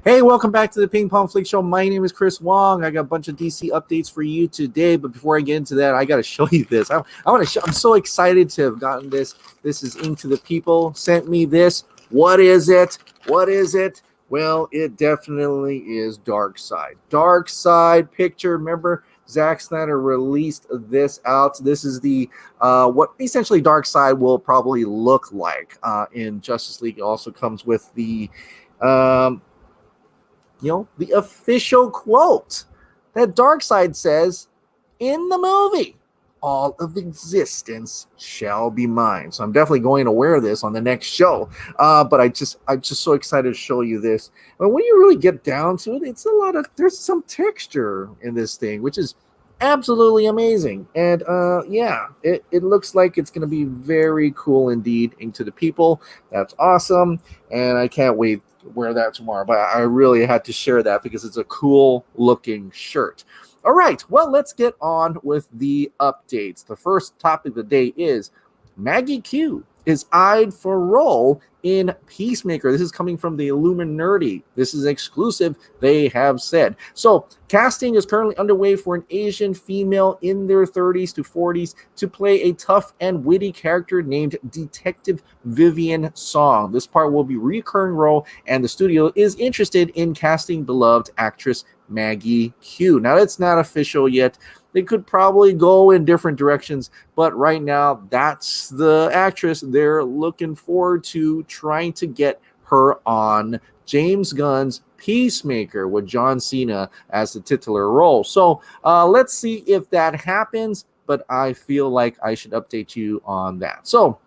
Hey, welcome back to the Ping Pong Flix Show. My name is Chris Wong. I got a bunch of DC updates for you today, but before I get into that, I got to show you this. I'm so excited to have gotten this. This is Into the People sent me this. What is it? What is it? Well, it definitely is Darkseid. Darkseid picture. Remember, Zack Snyder released this out. This is the what essentially Darkseid will probably look like in Justice League. It also comes with the the official quote that Darkseid says in the movie, "All of existence shall be mine." So I'm definitely going to wear this on the next show. But I'm just so excited to show you this. And when you really get down to it, there's some texture in this thing, which is absolutely amazing. And it looks like it's going to be very cool indeed. Into the People. That's awesome. And I can't wait wear that tomorrow, but I really had to share that because it's a cool looking shirt. All right, well, let's get on with the updates. The first topic of the day is Maggie Q is eyed for a role in Peacemaker. This is coming from the Illuminati. This is exclusive, they have said. So casting is currently underway for an Asian female in their 30s to 40s to play a tough and witty character named Detective Vivian Song. This part will be a recurring role, and the studio is interested in casting beloved actress Maggie Q. Now, it's not official yet. They could probably go in different directions, but right now, that's the actress they're looking forward to trying to get her on James Gunn's Peacemaker with John Cena as the titular role. So let's see if that happens, but I feel like I should update you on that. So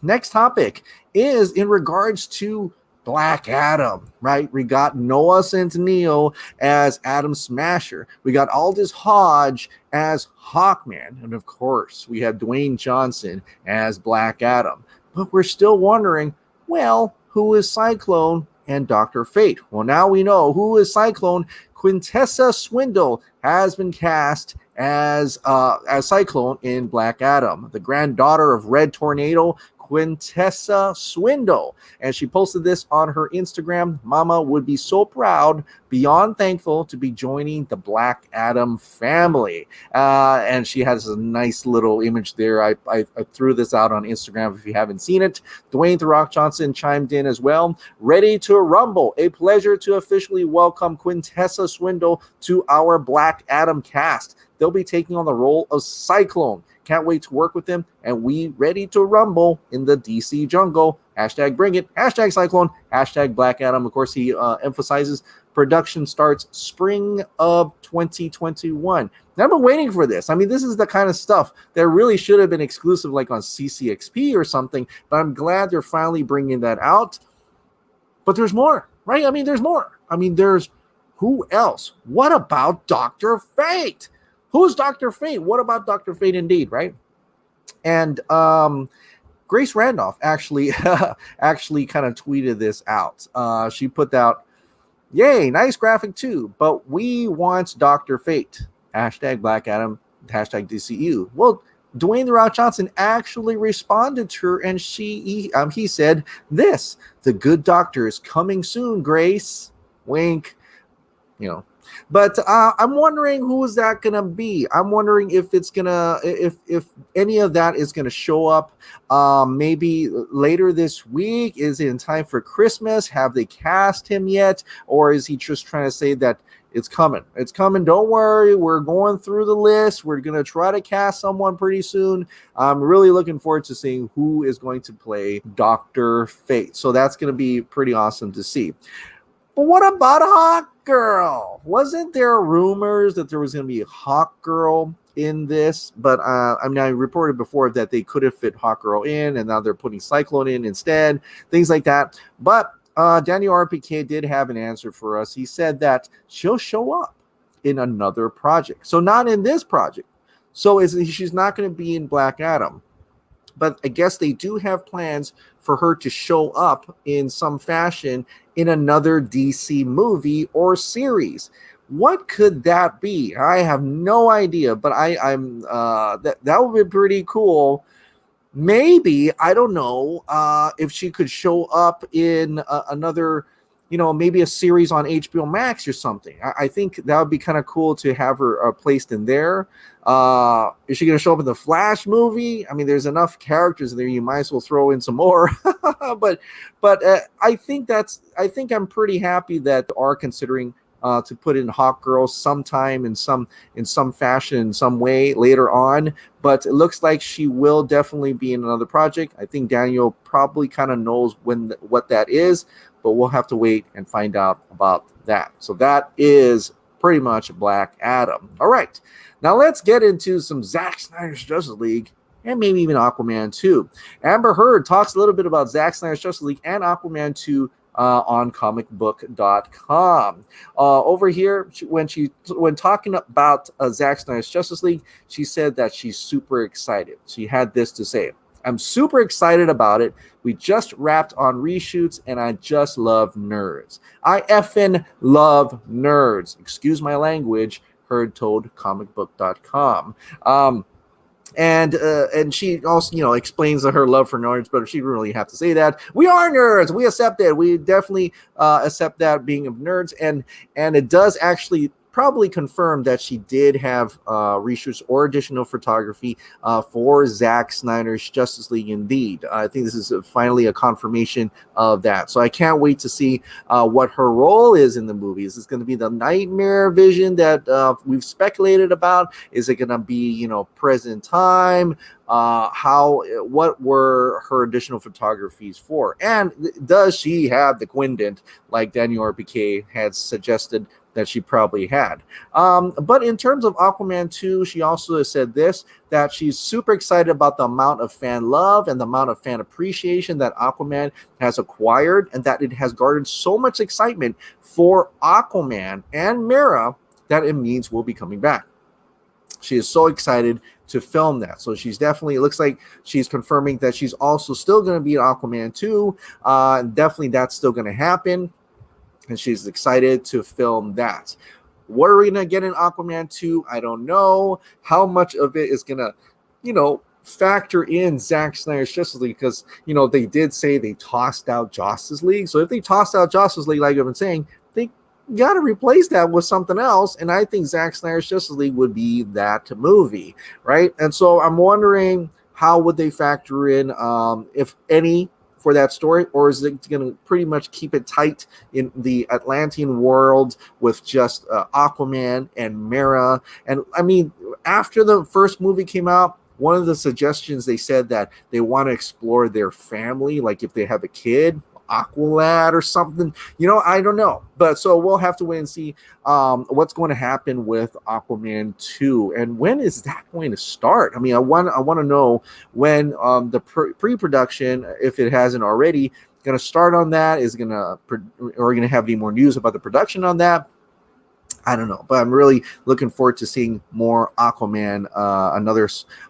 next topic is in regards to Black Adam, right? We got Noah Centineo as Adam Smasher. We got Aldous Hodge as Hawkman. And of course, we have Dwayne Johnson as Black Adam. But we're still wondering, well, who is Cyclone and Dr. Fate? Well, now we know who is Cyclone. Quintessa Swindell has been cast as Cyclone in Black Adam, the granddaughter of Red Tornado, Quintessa Swindell. And she posted this on her Instagram. Mama would be so proud, beyond thankful to be joining the Black Adam family. And she has a nice little image there. I threw this out on Instagram if you haven't seen it. Dwayne "The Rock" Johnson chimed in as well. Ready to rumble. A pleasure to officially welcome Quintessa Swindell to our Black Adam cast. They'll be taking on the role of Cyclone. Can't wait to work with them, and we ready to rumble in the DC jungle. Hashtag bring it. Hashtag Cyclone. Hashtag Black Adam. Of course, he emphasizes production starts spring of 2021. Now, I've been waiting for this. I mean, this is the kind of stuff that really should have been exclusive, like on CCXP or something, but I'm glad they're finally bringing that out. But there's more, right? I mean, there's more. I mean, there's who else? What about Dr. Fate? Who's Dr. Fate? What about Dr. Fate indeed, right? And Grace Randolph actually kind of tweeted this out. She put out, "Yay, nice graphic too, but we want Dr. Fate. Hashtag Black Adam, hashtag DCEU. Well, Dwayne "The Rock" Johnson actually responded to her, and he said this: "The good doctor is coming soon, Grace." Wink. But I'm wondering who is that gonna be. I'm wondering if it's gonna if any of that is gonna show up maybe later this week. Is it in time for Christmas? Have they cast him yet, or is he just trying to say that it's coming? It's coming. Don't worry. We're going through the list. We're gonna try to cast someone pretty soon. I'm really looking forward to seeing who is going to play Dr. Fate. So that's gonna be pretty awesome to see. But what about Hawkgirl? Wasn't there rumors that there was going to be a Hawkgirl in this? But I reported before that they could have fit Hawkgirl in, and now they're putting Cyclone in instead, things like that. But Daniel RPK did have an answer for us. He said that she'll show up in another project. So not in this project. So she's not going to be in Black Adam. But I guess they do have plans for her to show up in some fashion in another DC movie or series. What could that be? I have no idea, but that would be pretty cool. Maybe, I don't know, if she could show up in another maybe a series on HBO Max or something. I think that would be kind of cool to have her placed in there. Is she going to show up in the Flash movie? I mean, there's enough characters in there. You might as well throw in some more. but I think I'm pretty happy that they are considering to put in Hawkgirl sometime in some fashion, in some way later on. But it looks like she will definitely be in another project. I think Daniel probably kind of knows what that is, but we'll have to wait and find out about that. So that is pretty much Black Adam. All right, now let's get into some Zack Snyder's Justice League and maybe even Aquaman 2. Amber Heard talks a little bit about Zack Snyder's Justice League and Aquaman 2 on comicbook.com. Over here, when talking about Zack Snyder's Justice League, she said that she's super excited. She had this to say: "I'm super excited about it. We just wrapped on reshoots, and I just love nerds. I effing love nerds." Excuse my language, Heard told comicbook.com. And she also, explains her love for nerds, but she didn't really have to say that. We are nerds. We accept it. We definitely accept that being of nerds. And it does actually probably confirm that she did have reshoots or additional photography for Zack Snyder's Justice League indeed. I think this is finally a confirmation of that. So I can't wait to see what her role is in the movie. Is this going to be the nightmare vision that we've speculated about? Is it going to be, present time? What were her additional photographies for? And does she have the Quindent like Daniel RPK had suggested that she probably had? But in terms of Aquaman 2, she also has said that she's super excited about the amount of fan love and the amount of fan appreciation that Aquaman has acquired, and that it has garnered so much excitement for Aquaman and Mera that it means we'll be coming back. She is so excited to film that. So she's definitely, it looks like she's confirming that she's also still going to be in Aquaman 2. Definitely that's still going to happen. And she's excited to film that. What are we going to get in Aquaman 2? I don't know. How much of it is going to, factor in Zack Snyder's Justice League? Because, they did say they tossed out Justice League. So if they tossed out Justice League, like I've been saying, they got to replace that with something else. And I think Zack Snyder's Justice League would be that movie, right? And so I'm wondering, how would they factor in, if any, for that story, or is it going to pretty much keep it tight in the Atlantean world with just Aquaman and Mera? And I mean, after the first movie came out, one of the suggestions, they said that they want to explore their family, like if they have a kid, Aqualad or something, I don't know. But so we'll have to wait and see what's going to happen with Aquaman 2, and when is that going to start? I mean, I want to know when the pre-production, if it hasn't already, going to start on that. Is going to, or going to have any more news about the production on that? I don't know, but I'm really looking forward to seeing more Aquaman,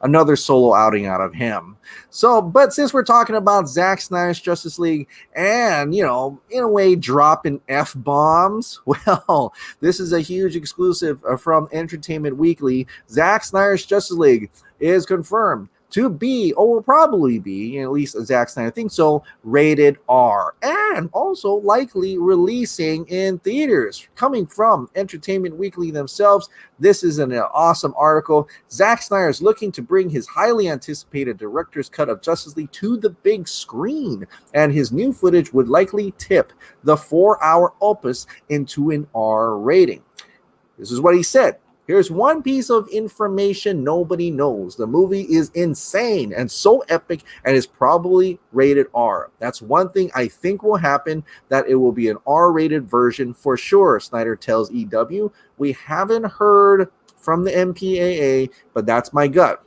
another solo outing out of him. So, but since we're talking about Zack Snyder's Justice League and, in a way dropping F-bombs, well, this is a huge exclusive from Entertainment Weekly. Zack Snyder's Justice League is confirmed to be, or will probably be, at least Zack Snyder thinks so, rated R, and also likely releasing in theaters. Coming from Entertainment Weekly themselves, this is an awesome article. Zack Snyder is looking to bring his highly anticipated director's cut of Justice League to the big screen, and his new footage would likely tip the 4-hour opus into an R rating. This is what he said. Here's one piece of information nobody knows. The movie is insane and so epic and is probably rated R. That's one thing I think will happen, that it will be an R-rated version for sure, Snyder tells EW. We haven't heard from the MPAA, but that's my gut.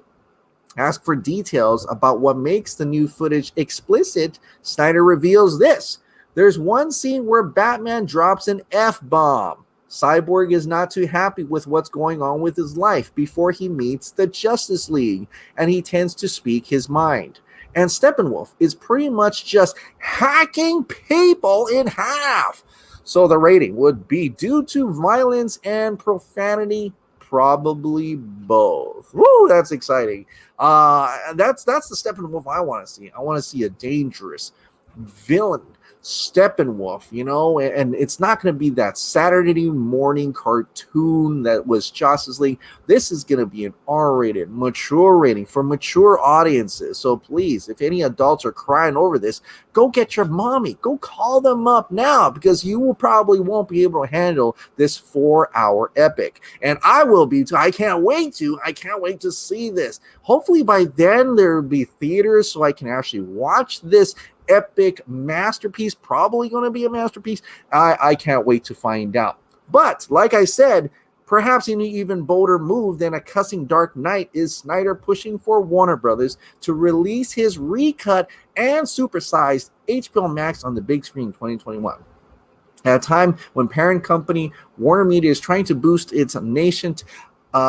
Ask for details about what makes the new footage explicit. Snyder reveals this. There's one scene where Batman drops an F-bomb. Cyborg is not too happy with what's going on with his life before he meets the Justice League, and he tends to speak his mind. And Steppenwolf is pretty much just hacking people in half. So the rating would be due to violence and profanity, probably both. Woo, that's exciting. That's the Steppenwolf I want to see. I want to see a dangerous villain, Steppenwolf, and it's not going to be that Saturday morning cartoon that was Justice League. This is going to be an R-rated, mature rating for mature audiences. So please, if any adults are crying over this, go get your mommy. Go call them up now, because you won't be able to handle this 4-hour epic. And I will be too. I can't wait to see this. Hopefully by then there will be theaters so I can actually watch this epic masterpiece. Probably going to be a masterpiece. I can't wait to find out. But like I said, perhaps an even bolder move than a cussing Dark Knight is Snyder pushing for Warner Brothers to release his recut and supersized HBO Max on the big screen in 2021. At a time when parent company Warner Media is trying to boost its nascent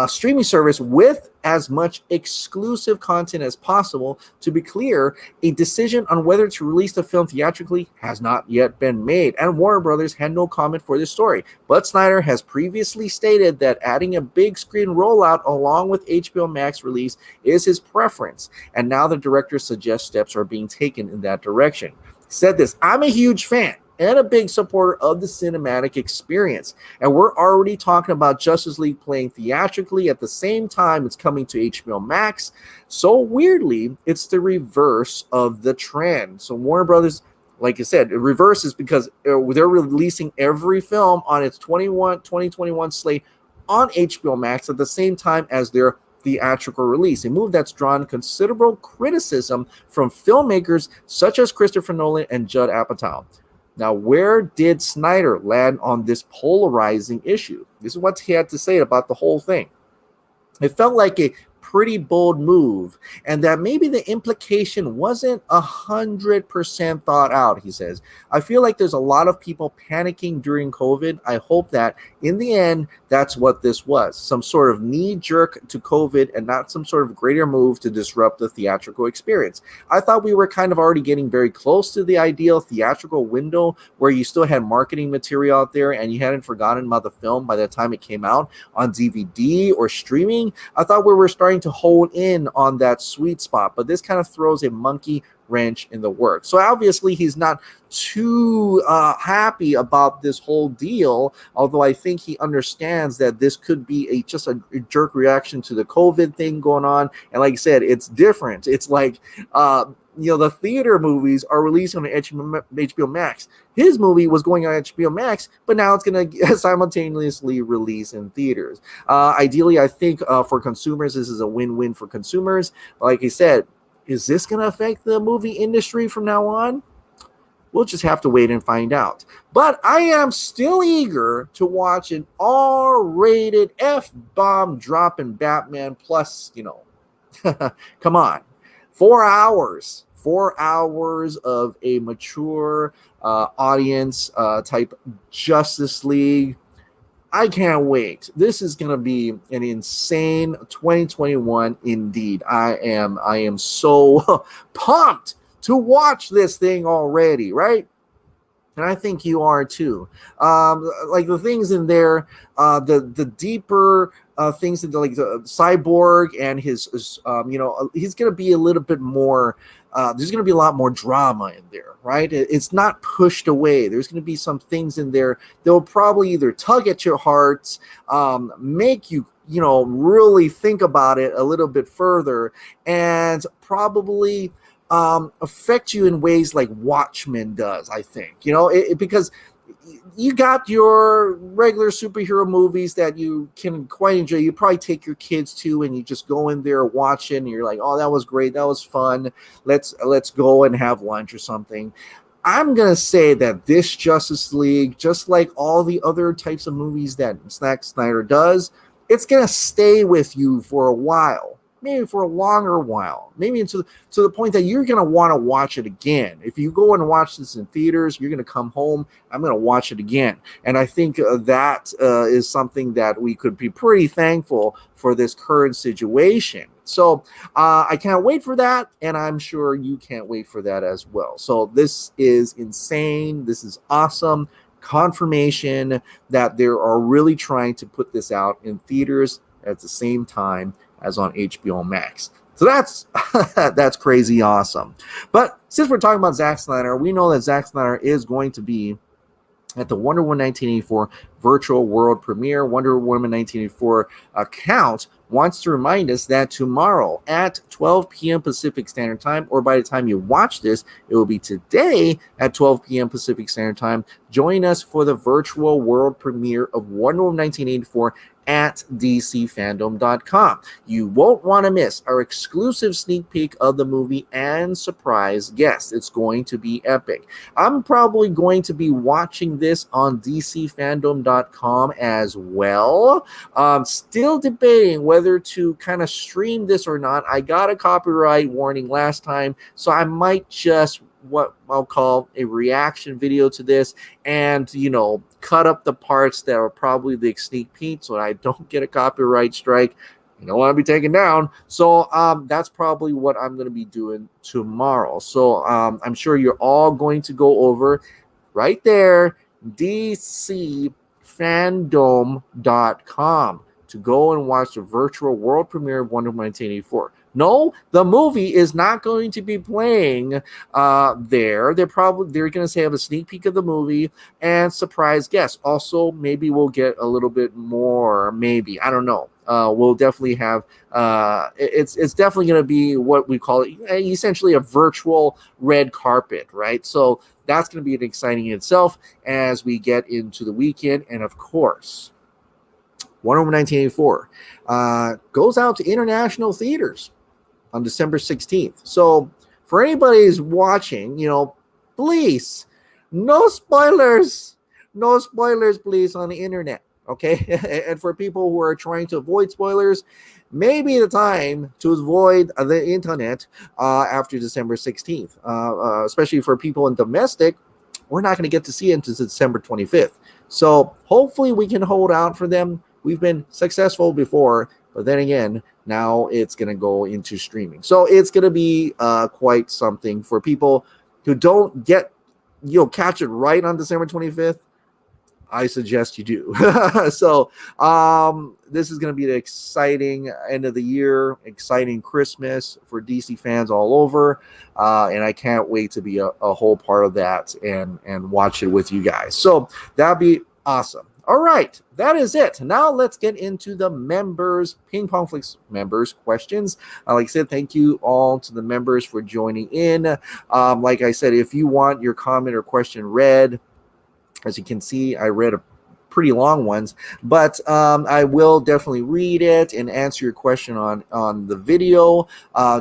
streaming service with as much exclusive content as possible. To be clear, a decision on whether to release the film theatrically has not yet been made, and Warner Brothers had no comment for this story. But Snyder has previously stated that adding a big screen rollout along with HBO Max release is his preference, and now the director suggests steps are being taken in that direction. He said this: "I'm a huge fan and a big supporter of the cinematic experience. And we're already talking about Justice League playing theatrically at the same time it's coming to HBO Max. So weirdly, it's the reverse of the trend." So Warner Brothers, like I said, it reverses because they're releasing every film on its 2021 slate on HBO Max at the same time as their theatrical release, a move that's drawn considerable criticism from filmmakers such as Christopher Nolan and Judd Apatow. Now, where did Snyder land on this polarizing issue? This is what he had to say about the whole thing. It felt like a pretty bold move, and that maybe the implication wasn't 100% thought out, he says. "I feel like there's a lot of people panicking during COVID. I hope that in the end, that's what this was. Some sort of knee-jerk to COVID and not some sort of greater move to disrupt the theatrical experience. I thought we were kind of already getting very close to the ideal theatrical window where you still had marketing material out there and you hadn't forgotten about the film by the time it came out on DVD or streaming. I thought we were starting to hold in on that sweet spot, but this kind of throws a monkey wrench in the works." So obviously he's not too happy about this whole deal, although I think he understands that this could be just a jerk reaction to the COVID thing going on. And like I said, it's different. It's like the theater movies are releasing on HBO Max. His movie was going on HBO Max, but now it's going to simultaneously release in theaters. Ideally, I think for consumers, this is a win-win for consumers. Like I said, is this going to affect the movie industry from now on? We'll just have to wait and find out. But I am still eager to watch an R-rated F-bomb dropping Batman plus, come on. 4 hours. 4 hours of a mature audience type Justice League. I can't wait. This is going to be an insane 2021 indeed. I am so pumped to watch this thing already, right? And I think you are too. Like the things in there, the deeper things that like the Cyborg and his he's going to be a little bit more. There's going to be a lot more drama in there, right? It's not pushed away. There's going to be some things in there that will probably either tug at your hearts, make you, really think about it a little bit further, and probably affect you in ways like Watchmen does, I think, because you got your regular superhero movies that you can quite enjoy. You probably take your kids to, and you just go in there, watch it, and you're like, "Oh, that was great. That was fun. Let's go and have lunch or something." I'm going to say that this Justice League, just like all the other types of movies that Zack Snyder does, it's going to stay with you for a while. Maybe for a longer while, maybe to the point that you're going to want to watch it again. If you go and watch this in theaters, you're going to come home, I'm going to watch it again. And I think that is something that we could be pretty thankful for this current situation. So I can't wait for that, and I'm sure you can't wait for that as well. So this is insane. This is awesome. Confirmation that they are really trying to put this out in theaters at the same time as on HBO Max. So that's that's crazy awesome. But since we're talking about Zack Snyder, we know that Zack Snyder is going to be at the Wonder Woman 1984 virtual world premiere. Wonder Woman 1984 account wants to remind us that tomorrow at 12 p.m. Pacific Standard Time, or by the time you watch this, it will be today at 12 p.m. Pacific Standard Time. Join us for the virtual world premiere of Wonder Woman 1984 at DCFandom.com. You won't want to miss our exclusive sneak peek of the movie and surprise guests. It's going to be epic. I'm probably going to be watching this on DCFandom.com as well. Still debating whether to kind of stream this or not. I got a copyright warning last time, so I might just what I'll call a reaction video to this and, cut up the parts that are probably the sneak peek so I don't get a copyright strike. You don't want to be taken down. So that's probably what I'm going to be doing tomorrow. So I'm sure you're all going to go over right there, DCFandom.com, to go and watch the virtual world premiere of Wonder Woman 1984. No, the movie is not going to be playing there. They're going to have a sneak peek of the movie and surprise guests. Also, maybe we'll get a little bit more. Maybe, I don't know. We'll definitely have. It's definitely going to be what we call it, essentially a virtual red carpet, right? So that's going to be an exciting in itself as we get into the weekend, and of course, Wonder Woman 1984 goes out to international theaters on December 16th. So for anybody who's watching, please, no spoilers, please, on the internet, okay? And for people who are trying to avoid spoilers, maybe the time to avoid the internet after December 16th, especially for people in domestic. We're not going to get to see it until December 25th. So hopefully we can hold out for them. We've been successful before, but then again, now it's going to go into streaming. So it's going to be quite something for people who don't catch it right on December 25th. I suggest you do. So this is going to be an exciting end of the year, exciting Christmas for DC fans all over. And I can't wait to be a whole part of that and watch it with you guys. So that'd be awesome. All right, that is it. Now let's get into the members, Ping Pong Flix members questions. Like I said, thank you all to the members for joining in. Like I said, if you want your comment or question read, as you can see, I read a pretty long ones, but I will definitely read it and answer your question on the video.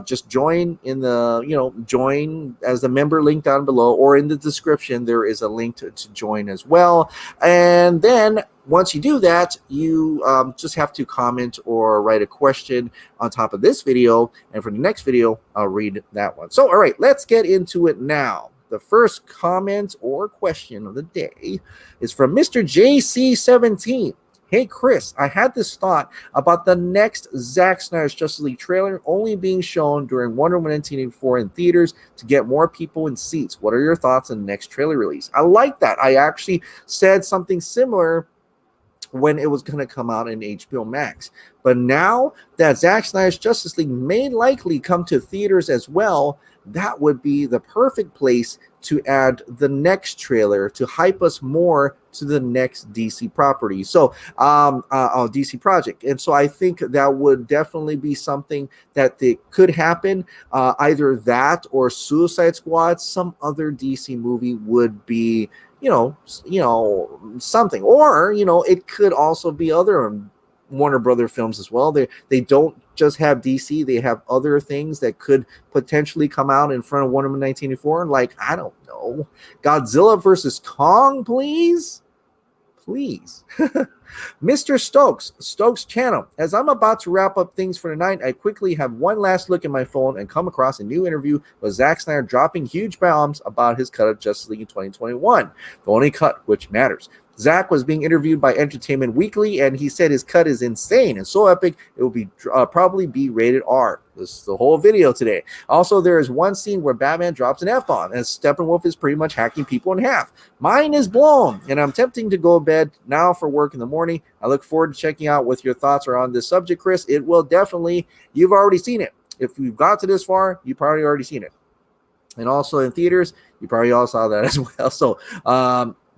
Just join in the, join as the member link down below, or in the description, there is a link to join as well. And then once you do that, you just have to comment or write a question on top of this video. And for the next video, I'll read that one. So, all right, let's get into it now. The first comment or question of the day is from Mr. JC17. Hey, Chris, I had this thought about the next Zack Snyder's Justice League trailer only being shown during Wonder Woman 1984 in theaters to get more people in seats. What are your thoughts on the next trailer release? I like that. I actually said something similar when it was going to come out in HBO Max. But now that Zack Snyder's Justice League may likely come to theaters as well, that would be the perfect place to add the next trailer to hype us more to the next DC property. So, DC project. And so I think that would definitely be something that could happen. Either that or Suicide Squad, some other DC movie would be, something. Or, it could also be other Warner Brother films as well. They don't just have DC, they have other things that could potentially come out in front of Wonder Woman 1984. Like, I don't know, Godzilla versus Kong, please. Mr. Stokes channel. As I'm about to wrap up things for tonight, I quickly have one last look at my phone and come across a new interview with Zack Snyder dropping huge bombs about his cut of Justice League in 2021. The only cut which matters. Zack was being interviewed by Entertainment Weekly, and he said his cut is insane and so epic it will be probably be rated R. This is the whole video today. Also, there is one scene where Batman drops an F-bomb, and Steppenwolf is pretty much hacking people in half. Mine is blown, and I'm tempting to go to bed now for work in the morning. I look forward to checking out what your thoughts are on this subject, Chris. It will definitely, you've already seen it. if you've got to this far, you probably already seen it. And also in theaters, you probably all saw that as well. So,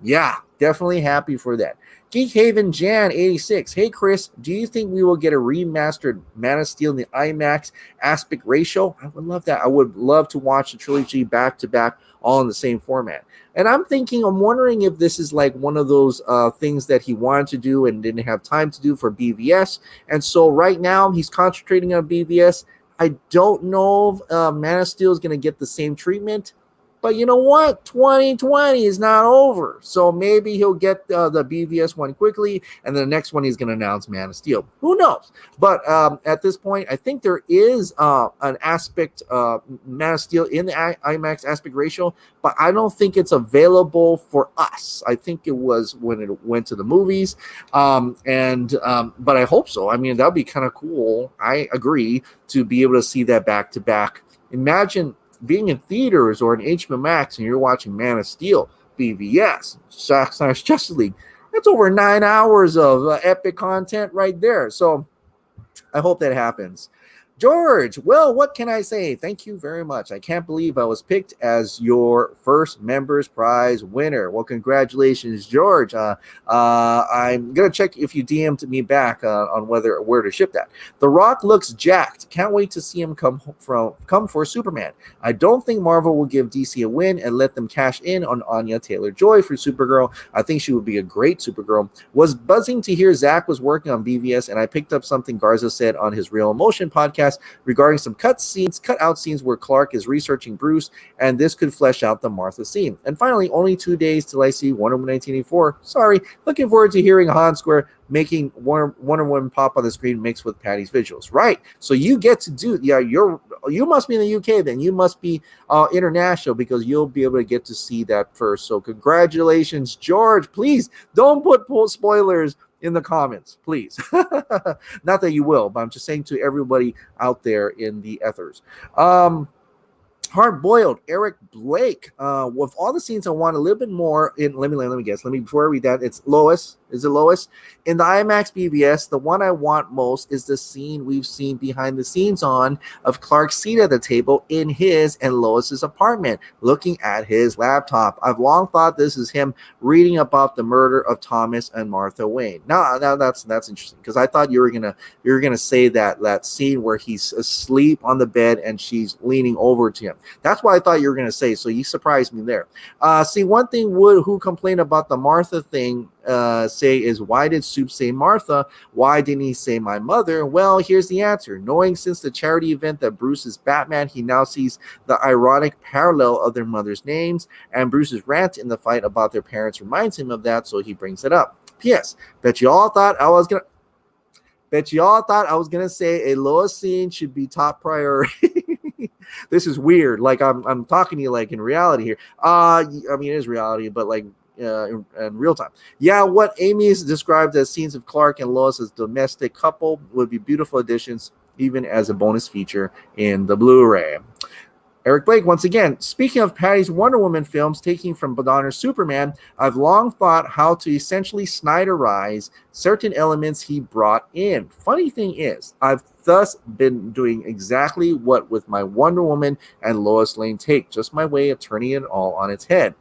yeah, definitely happy for that. Geek Haven Jan 86. Hey, Chris, do you think we will get a remastered Man of Steel in the IMAX aspect ratio? I would love that. I would love to watch the trilogy back to back, all in the same format. And I'm wondering if this is like one of those things that he wanted to do and didn't have time to do for BVS. And so right now he's concentrating on BVS. I don't know if Man of Steel is going to get the same treatment. But you know what? 2020 is not over. So maybe he'll get the BVS one quickly, and the next one he's going to announce Man of Steel. Who knows? But at this point, I think there is an aspect, Man of Steel in the IMAX aspect ratio, but I don't think it's available for us. I think it was when it went to the movies. But I hope so. I mean, that would be kind of cool. I agree, to be able to see that back to back. Imagine being in theaters or in HBO Max and you're watching Man of Steel, BVS, Zack Snyder's Justice League. That's over 9 hours of epic content right there. So I hope that happens. George, well, what can I say? Thank you very much. I can't believe I was picked as your first Members Prize winner. Well, congratulations, George. I'm going to check if you DM'd me back on where to ship that. The Rock looks jacked. Can't wait to see him come for Superman. I don't think Marvel will give DC a win and let them cash in on Anya Taylor-Joy for Supergirl. I think she would be a great Supergirl. Was buzzing to hear Zach was working on BVS, and I picked up something Garza said on his Real Emotion podcast regarding some cut out scenes where Clark is researching Bruce, and this could flesh out the Martha scene. And finally, only 2 days till I see Wonder Woman 1984. Sorry, looking forward to hearing Han Square making Wonder Woman pop on the screen mixed with Patty's visuals. Right, so you get to do, you must be in the UK then. You must be international, because you'll be able to get to see that first. So congratulations, George. Please don't put spoilers in the comments, please. Not that you will, but I'm just saying to everybody out there in the ethers. Hard-boiled Eric Blake. With all the scenes, I want a little bit more in. Let me guess. Before I read that, it's Lois. Is it Lois? In the IMAX BVS, the one I want most is the scene we've seen behind the scenes of Clark's seat at the table in his and Lois's apartment, looking at his laptop. I've long thought this is him reading about the murder of Thomas and Martha Wayne. Now that's interesting, because I thought you were gonna say that scene where he's asleep on the bed and she's leaning over to him. That's what I thought you were gonna say. So you surprised me there. See, one thing who complained about the Martha thing say is, why did Soup say Martha? Why didn't he say my mother? Well, here's the answer. Knowing since the charity event that Bruce is Batman, he now sees the ironic parallel of their mother's names, and Bruce's rant in the fight about their parents reminds him of that, so he brings it up. P.S. Bet you all thought I was gonna say a Lois scene should be top priority. This is weird. Like I'm talking to you like in reality here. I mean, it is reality, but like in real time. Yeah, what Amy has described as scenes of Clark and Lois as domestic couple would be beautiful additions, even as a bonus feature in the Blu-ray. Eric Blake, once again, speaking of Patty's Wonder Woman films taking from Donner's Superman, I've long thought how to essentially Snyderize certain elements he brought in. Funny thing is, I've thus been doing exactly what with my Wonder Woman and Lois Lane take, just my way of turning it all on its head.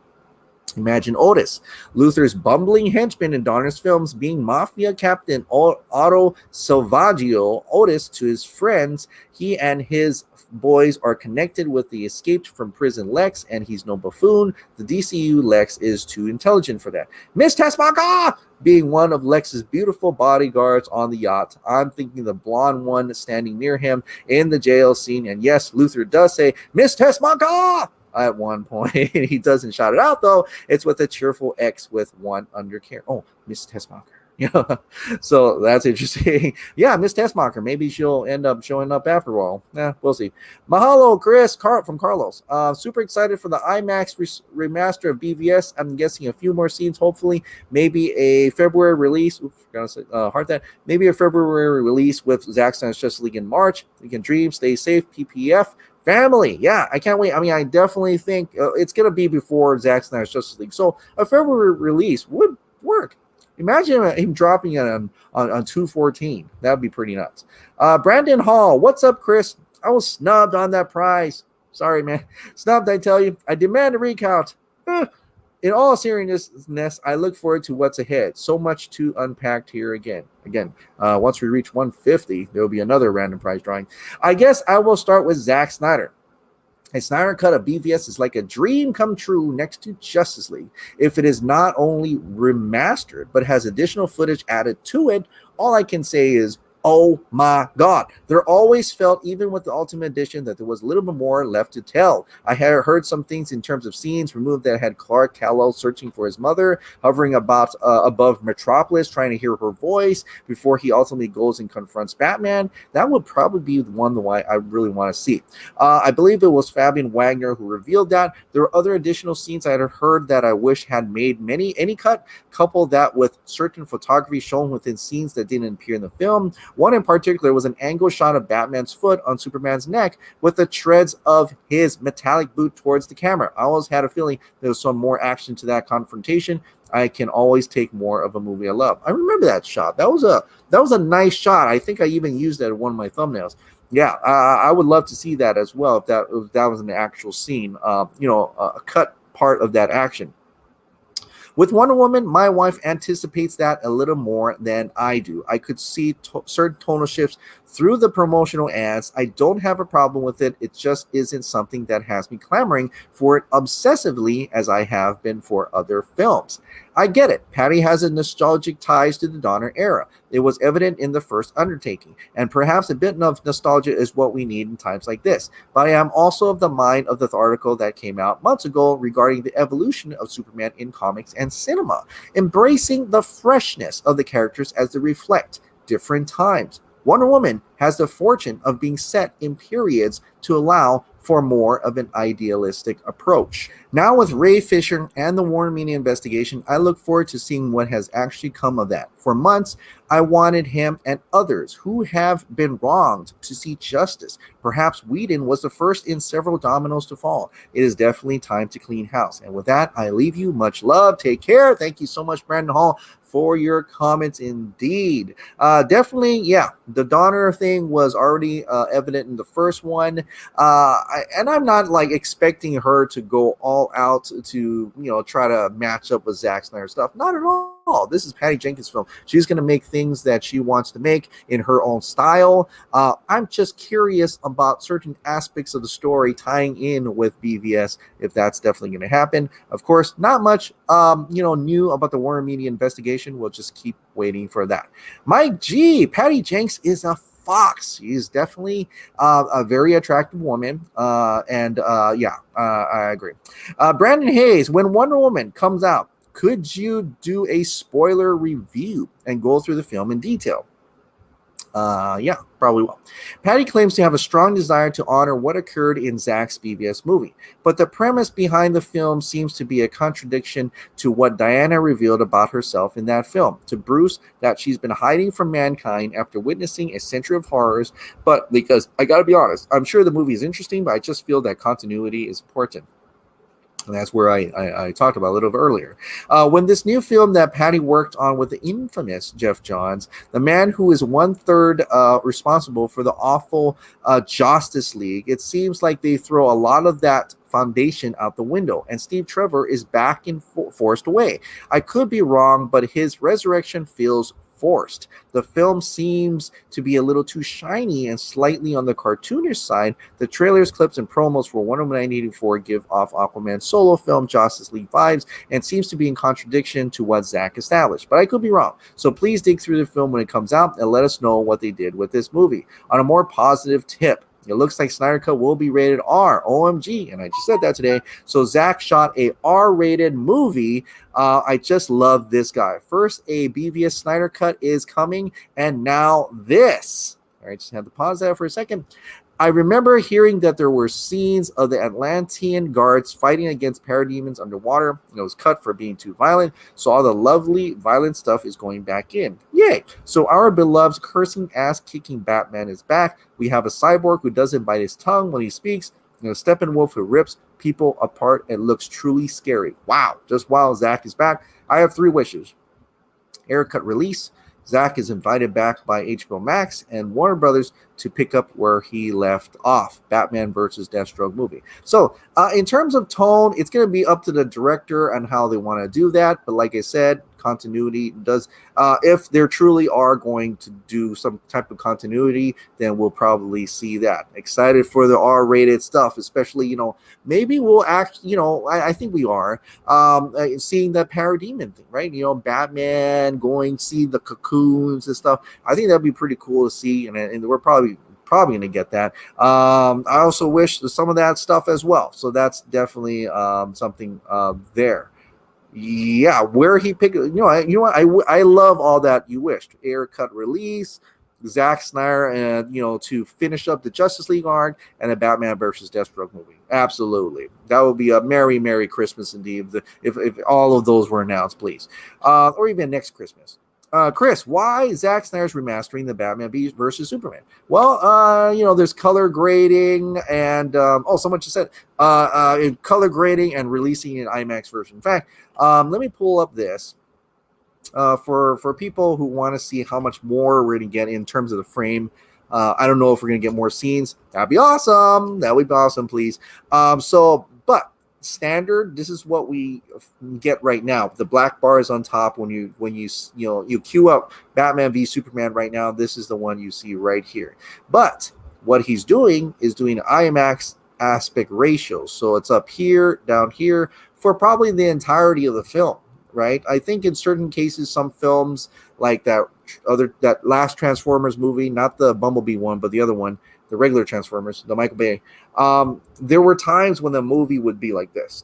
Imagine Otis, Luther's bumbling henchman in Donner's films, being Mafia Captain Otto Salvaggio. Otis, to his friends, he and his boys are connected with the escaped from prison Lex, and he's no buffoon. The DCEU Lex is too intelligent for that. Miss Tessmacher, being one of Lex's beautiful bodyguards on the yacht. I'm thinking the blonde one standing near him in the jail scene. And yes, Luther does say, Miss Tessmacher! At one point. He doesn't shout it out, though. It's with a cheerful X with one undercare. Oh, Miss Tessmacher. Yeah, so that's interesting. Yeah, Miss Tessmacher. Maybe she'll end up showing up after all. Yeah, we'll see. Mahalo, Chris from Carlos. Super excited for the IMAX remaster of BVS. I'm guessing a few more scenes, hopefully. Maybe a February release. Oops, forgot to say, heart that. Maybe a February release with Zack Snyder's Justice League in March. You can dream, stay safe, PPF. Family, yeah, I can't wait. I mean, I definitely think it's going to be before Zack Snyder's Justice League. So a February release would work. Imagine him dropping it on 2/14. That would be pretty nuts. Brandon Hall, what's up, Chris? I was snubbed on that prize. Sorry, man. Snubbed, I tell you. I demand a recount. In all seriousness, I look forward to what's ahead. So much to unpack here again. Once we reach 150, there will be another random prize drawing. I guess I will start with Zack Snyder. A Snyder cut of BVS is like a dream come true next to Justice League. If it is not only remastered, but has additional footage added to it, all I can say is, oh my God. There always felt, even with the Ultimate Edition, that there was a little bit more left to tell. I had heard some things in terms of scenes removed that had Clark Kal-El searching for his mother, hovering above Metropolis, trying to hear her voice before he ultimately goes and confronts Batman. That would probably be the one that I really want to see. I believe it was Fabian Wagner who revealed that. There were other additional scenes I had heard that I wish had made any cut. Couple that with certain photography shown within scenes that didn't appear in the film. One in particular was an angle shot of Batman's foot on Superman's neck with the treads of his metallic boot towards the camera. I always had a feeling there was some more action to that confrontation. I can always take more of a movie I love. I remember that shot. That was a nice shot. I think I even used that in one of my thumbnails. Yeah, I would love to see that as well if that was an actual scene. A cut part of that action. With Wonder Woman, my wife anticipates that a little more than I do. I could see certain tonal shifts through the promotional ads. I don't have a problem with it. It just isn't something that has me clamoring for it obsessively as I have been for other films. I get it. Patty has a nostalgic ties to the Donner era. It was evident in the first undertaking, and perhaps a bit of nostalgia is what we need in times like this. But I am also of the mind of the article that came out months ago regarding the evolution of Superman in comics and cinema, embracing the freshness of the characters as they reflect different times. Wonder Woman has the fortune of being set in periods to allow for more of an idealistic approach. Now with Ray Fisher and the Warren Media investigation, I look forward to seeing what has actually come of that. For months, I wanted him and others who have been wronged to see justice. Perhaps Whedon was the first in several dominoes to fall. It is definitely time to clean house. And with that, I leave you. Much love. Take care. Thank you so much, Brandon Hall, for your comments indeed. Definitely, yeah, the Donner thing was already evident in the first one. And I'm not like expecting her to go all out to, try to match up with Zack Snyder stuff. Not at all. This is Patty Jenkins' film. She's going to make things that she wants to make in her own style. I'm just curious about certain aspects of the story tying in with BVS, if that's definitely going to happen. Of course, not much, new about the Warner Media investigation. We'll just keep waiting for that. Mike G, Patty Jenks is a fox. She's definitely a very attractive woman. I agree. Brandon Hayes, when Wonder Woman comes out, could you do a spoiler review and go through the film in detail? Yeah, probably will. Patty claims to have a strong desire to honor what occurred in Zack's BVS movie, but the premise behind the film seems to be a contradiction to what Diana revealed about herself in that film to Bruce, that she's been hiding from mankind after witnessing a century of horrors. But because I gotta be honest, I'm sure the movie is interesting, but I just feel that continuity is important. And that's where I talked about a little bit earlier. When this new film that Patty worked on with the infamous Jeff Johns, the man who is 1/3 responsible for the awful Justice League, it seems like they throw a lot of that foundation out the window, and Steve Trevor is back and forced away. I could be wrong, but his resurrection feels forced. The film seems to be a little too shiny and slightly on the cartoonish side. The trailers, clips, and promos for Wonder Woman 1984 give off Aquaman solo film Justice League vibes and seems to be in contradiction to what Zack established. But I could be wrong. So please dig through the film when it comes out and let us know what they did with this movie. On a more positive tip, it looks like Snyder Cut will be rated R. OMG. And I just said that today. So Zack shot a R-rated movie. I just love this guy. First, a BVS Snyder Cut is coming. And now this. All right, just have to pause that for a second. I remember hearing that there were scenes of the Atlantean guards fighting against parademons underwater. It was cut for being too violent, so all the lovely violent stuff is going back in. Yay! So our beloved cursing ass-kicking Batman is back. We have a cyborg who doesn't bite his tongue when he speaks. Steppenwolf who rips people apart and looks truly scary. Wow! Just while Zack is back, I have 3 wishes. Haircut release, Zack is invited back by HBO Max and Warner Brothers to pick up where he left off. Batman versus Deathstroke movie. So in terms of tone, it's going to be up to the director on how they want to do that. But like I said, continuity does, if there truly are going to do some type of continuity, then we'll probably see that. Excited for the R-rated stuff, especially, maybe we'll actually, I think we are seeing that parademon thing, right? Batman going see the cocoons and stuff. I think that'd be pretty cool to see, and we're probably going to get that. I also wish some of that stuff as well. So that's definitely something there. Yeah, where he picked, I love all that you wished. Air cut release, Zack Snyder, and to finish up the Justice League arc and a Batman versus Deathstroke movie. Absolutely, that would be a merry Christmas indeed if all of those were announced, please, or even next Christmas. Chris, why Zack Snyder's remastering the Batman versus Superman? Well, there's color grading and someone just said color grading and releasing an IMAX version. In fact, let me pull up this for people who want to see how much more we're going to get in terms of the frame. I don't know if we're going to get more scenes. That'd be awesome. That would be awesome, please. But standard, this is what we get right now. The black bar is on top when you queue up Batman v Superman right now. This is the one you see right here. But what he's doing is doing IMAX aspect ratio. So it's up here, down here for probably the entirety of the film, right? I think in certain cases, some films like that last Transformers movie, not the Bumblebee one, but the other one, the regular Transformers, the Michael Bay, there were times when the movie would be like this,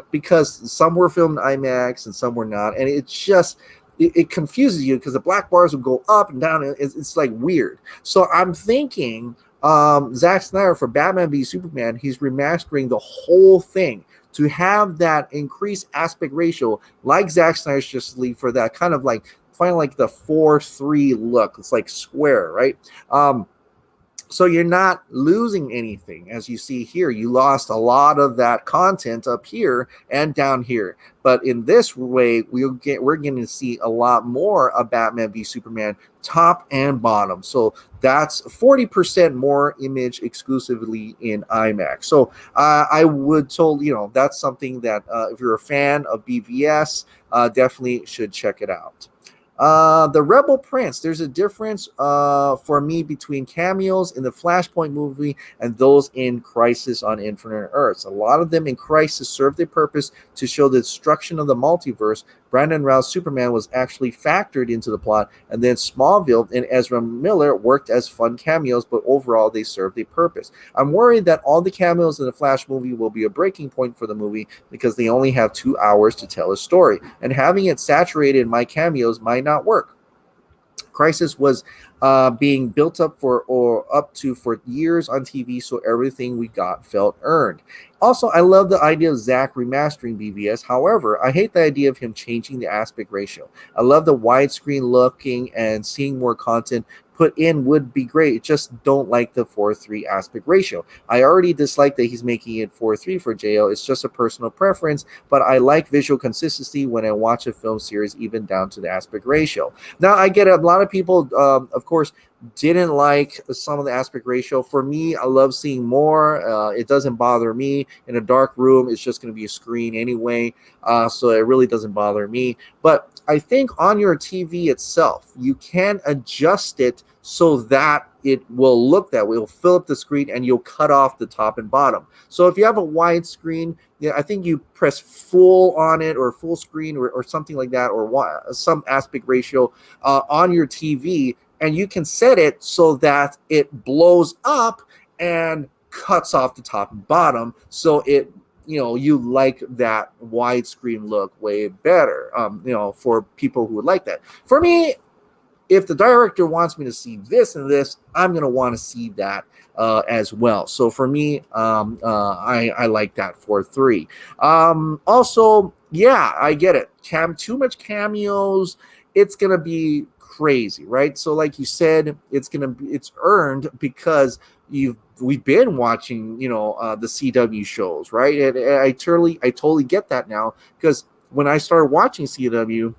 because some were filmed in IMAX and some were not, and it confuses you because the black bars would go up and down. It's like weird. So I'm thinking Zack Snyder for Batman v Superman, he's remastering the whole thing to have that increased aspect ratio like Zack Snyder's Justice League, for that kind of like the 4:3 look. It's like square, right? So you're not losing anything. As you see here, you lost a lot of that content up here and down here. But in this way, we're going to see a lot more of Batman v Superman top and bottom. So that's 40% more image exclusively in IMAX. So I would that's something that if you're a fan of BVS, definitely should check it out. The Rebel Prince, there's a difference for me between cameos in the Flashpoint movie and those in Crisis on Infinite Earths. A lot of them in Crisis serve their purpose to show the destruction of the multiverse. Brandon Routh's Superman was actually factored into the plot, and then Smallville and Ezra Miller worked as fun cameos, but overall they served a purpose. I'm worried that all the cameos in the Flash movie will be a breaking point for the movie because they only have 2 hours to tell a story, and having it saturated in my cameos might not work. Crisis was being built up for years on TV, so everything we got felt earned. Also, I love the idea of Zack remastering BVS. However, I hate the idea of him changing the aspect ratio. I love the widescreen looking, and seeing more content put in would be great. Just don't like the 4:3 aspect ratio. I already dislike that he's making it 4:3 for JL. It's just a personal preference, but I like visual consistency when I watch a film series, even down to the aspect ratio. Now, I get a lot of people, of course, didn't like some of the aspect ratio. For me, I love seeing more. It doesn't bother me. In a dark room, it's just going to be a screen anyway, so it really doesn't bother me. But I think on your TV itself, you can adjust it so that it will look that way. It'll fill up the screen and you'll cut off the top and bottom. So if you have a wide screen, I think you press full on it, or full screen, or something like that, or some aspect ratio on your TV, and you can set it so that it blows up and cuts off the top and bottom, so it you like that widescreen look way better, for people who would like that. For me, if the director wants me to see this and this, I'm going to want to see that as well. So for me, I like that 4:3. Also, yeah, I get it. Too much cameos, it's going to be crazy, right? So like you said, it's earned because we've been watching, the CW shows, right? And I totally get that now, because when I started watching CW,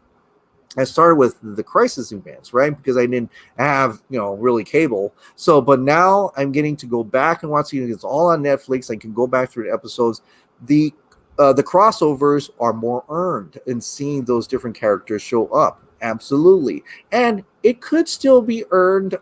I started with the Crisis events, right? Because I didn't have, really cable. So, but now I'm getting to go back and watch it. It's all on Netflix. I can go back through the episodes. The crossovers are more earned in seeing those different characters show up. Absolutely. And it could still be earned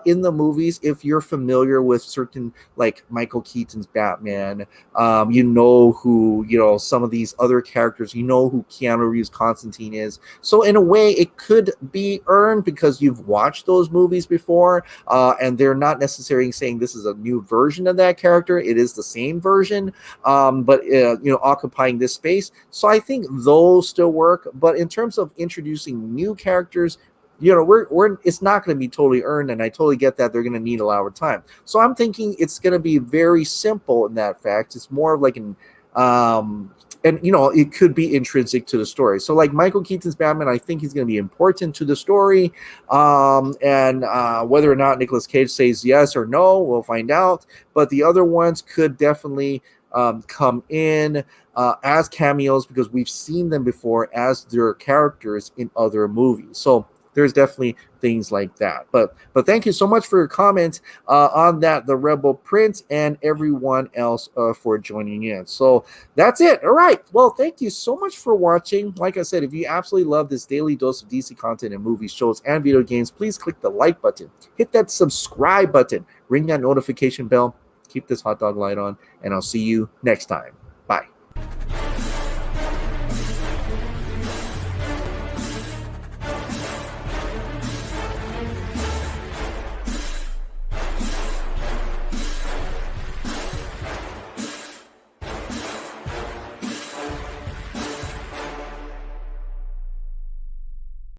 in the movies if you're familiar with certain, like Michael Keaton's Batman. Who some of these other characters, who Keanu Reeves' Constantine is. So in a way, it could be earned because you've watched those movies before, and they're not necessarily saying this is a new version of that character. It is the same version, but occupying this space. So I think those still work. But in terms of introducing new characters, it's not going to be totally earned, and I totally get that they're going to need a lot of time. So I'm thinking it's going to be very simple in that fact. It's more of like it could be intrinsic to the story. So like Michael Keaton's Batman, I think he's going to be important to the story, and whether or not Nicolas Cage says yes or no, we'll find out. But the other ones could definitely come in as cameos because we've seen them before as their characters in other movies. So there's definitely things like that. But thank you so much for your comments on that, the Rebel Prince, and everyone else for joining in. So that's it. All right. Well, thank you so much for watching. Like I said, if you absolutely love this daily dose of DC content and movies, shows, and video games, please click the like button. Hit that subscribe button. Ring that notification bell. Keep this hot dog light on, and I'll see you next time. Bye.